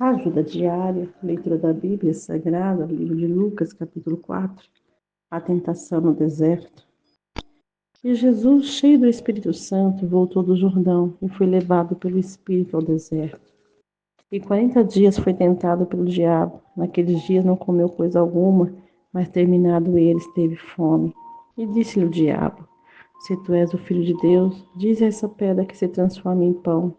Ajuda diária, leitura da Bíblia Sagrada, livro de Lucas, capítulo 4, a tentação no deserto. E Jesus, cheio do Espírito Santo, voltou do Jordão e foi levado pelo Espírito ao deserto. E 40 dias foi tentado pelo diabo. Naqueles dias não comeu coisa alguma, mas terminado eles, teve fome. E disse-lhe o diabo: Se tu és o Filho de Deus, dize a essa pedra que se transforme em pão.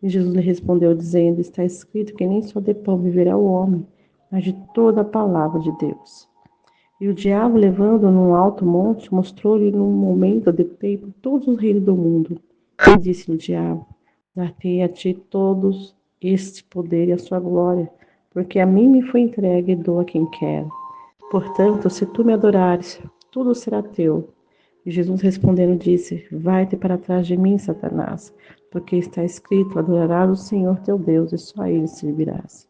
E Jesus lhe respondeu, dizendo: Está escrito que nem só de pão viverá o homem, mas de toda a palavra de Deus. E o diabo, levando-o num alto monte, mostrou-lhe num momento de tempo todos os reinos do mundo. E disse-lhe o diabo: Dar-te-ei a ti todos este poder e a sua glória, porque a mim me foi entregue e dou a quem quero. Portanto, se tu me adorares, tudo será teu. E Jesus respondendo disse: Vai-te para trás de mim, Satanás, porque está escrito: Adorarás o Senhor teu Deus e só a ele servirás.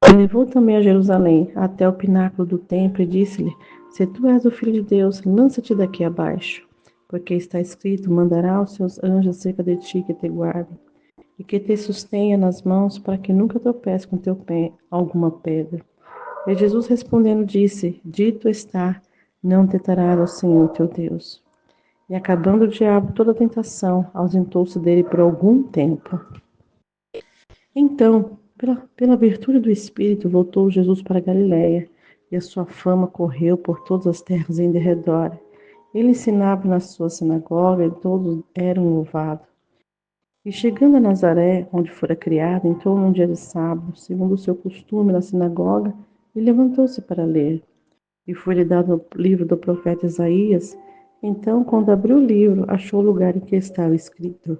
E levou também a Jerusalém, até o pináculo do templo, e disse-lhe: Se tu és o Filho de Deus, lança-te daqui abaixo, porque está escrito: Mandará os seus anjos acerca de ti que te guardem, e que te sustenha nas mãos, para que nunca tropece com teu pé alguma pedra. E Jesus respondendo disse: Dito está, não tentarás ao Senhor teu Deus. E acabando o diabo toda a tentação, ausentou-se dele por algum tempo. Então, pela virtude do Espírito, voltou Jesus para Galiléia, e a sua fama correu por todas as terras em derredor. Ele ensinava na sua sinagoga, e todos eram louvados. E chegando a Nazaré, onde fora criado, entrou num dia de sábado, segundo o seu costume, na sinagoga, e levantou-se para ler. E foi-lhe dado o livro do profeta Isaías. Então, quando abriu o livro, achou o lugar em que estava escrito: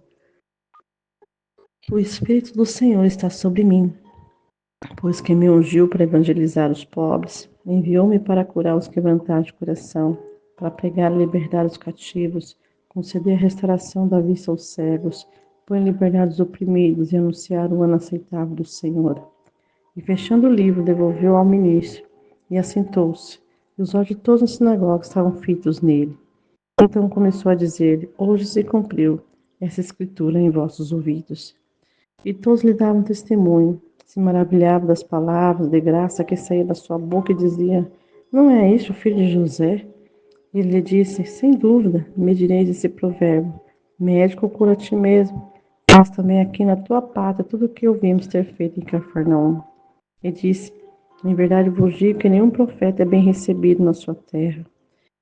O Espírito do Senhor está sobre mim, pois que me ungiu para evangelizar os pobres, enviou-me para curar os quebrantados de coração, para pregar a liberdade aos cativos, conceder a restauração da vista aos cegos, pôr em liberdade os oprimidos e anunciar o ano aceitável do Senhor. E fechando o livro, devolveu ao ministro, e assentou-se. E os olhos de todos na sinagoga estavam fitos nele. Então começou a dizer: Hoje se cumpriu essa escritura em vossos ouvidos. E todos lhe davam testemunho, se maravilhavam das palavras de graça que saía da sua boca e dizia: Não é este o filho de José? E ele lhe disse: Sem dúvida, me direis esse provérbio: Médico, cura a ti mesmo. Faz também aqui na tua pátria tudo o que ouvimos ter feito em Cafarnaum. E disse: Em verdade vos digo que nenhum profeta é bem recebido na sua terra.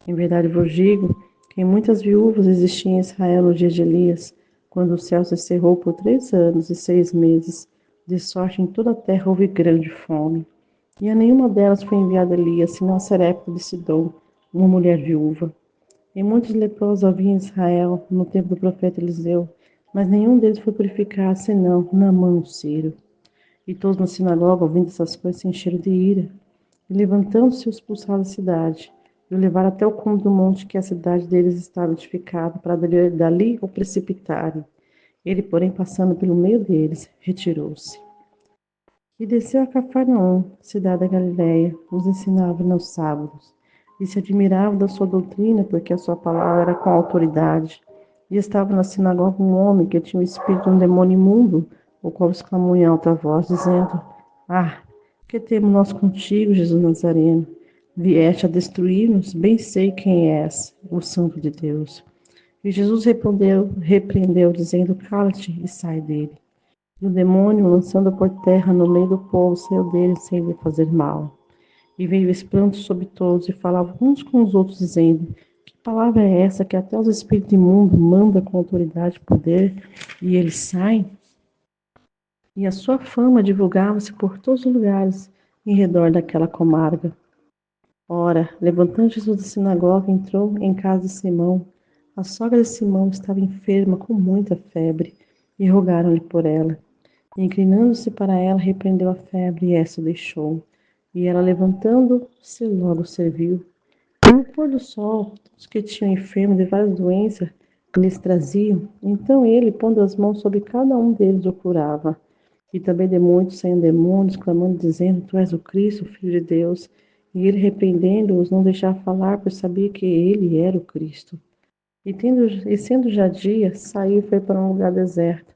Em verdade vos digo que muitas viúvas existiam em Israel no dia de Elias, quando o céu se cerrou por 3 anos e 6 meses, de sorte em toda a terra houve grande fome. E a nenhuma delas foi enviado Elias, senão a Sarepta de Sidom, uma mulher viúva. E muitos leprosos havia em Israel no tempo do profeta Eliseu, mas nenhum deles foi purificado, senão Naamã o sírio. E todos na sinagoga, ouvindo essas coisas, se encheram de ira. E levantando-se, o expulsaram da cidade, e o levaram até o cume do monte que a cidade deles estava edificada, para dali o precipitarem. Ele, porém, passando pelo meio deles, retirou-se. E desceu a Cafarnaum, cidade da Galiléia, os ensinava nos sábados. E se admiravam da sua doutrina, porque a sua palavra era com autoridade. E estava na sinagoga um homem que tinha o espírito de um demônio imundo, o qual exclamou em alta voz, dizendo: Ah, que temos nós contigo, Jesus Nazareno? Vieste a destruir-nos? Bem sei quem és, o Santo de Deus. E Jesus repreendeu, dizendo: Cala-te e sai dele. E o demônio, lançando por terra no meio do povo, saiu dele sem lhe fazer mal. E veio espanto sobre todos, e falavam uns com os outros, dizendo: Que palavra é essa que até os espíritos imundos manda com autoridade e poder, e eles saem? E a sua fama divulgava-se por todos os lugares em redor daquela comarca. Ora, levantando Jesus da sinagoga, entrou em casa de Simão. A sogra de Simão estava enferma com muita febre, e rogaram-lhe por ela. Inclinando-se para ela, repreendeu a febre, e essa o deixou. E ela, levantando-se, logo serviu. E no pôr do sol, os que tinham enfermos de várias doenças lhes traziam. Então ele, pondo as mãos sobre cada um deles, o curava. E também de muitos saíam demônios, clamando, dizendo: Tu és o Cristo, o Filho de Deus. E ele, repreendendo-os, não deixava falar, pois sabia que ele era o Cristo. E sendo já dia, saiu e foi para um lugar deserto.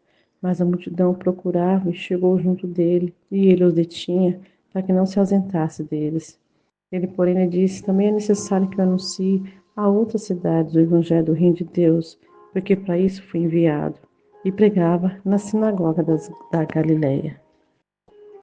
Mas a multidão o procurava e chegou junto dele, e ele os detinha, para que não se ausentasse deles. Ele, porém, lhe disse: também é necessário que eu anuncie a outras cidades o evangelho do reino de Deus, porque para isso fui enviado. E pregava na sinagoga da Galileia.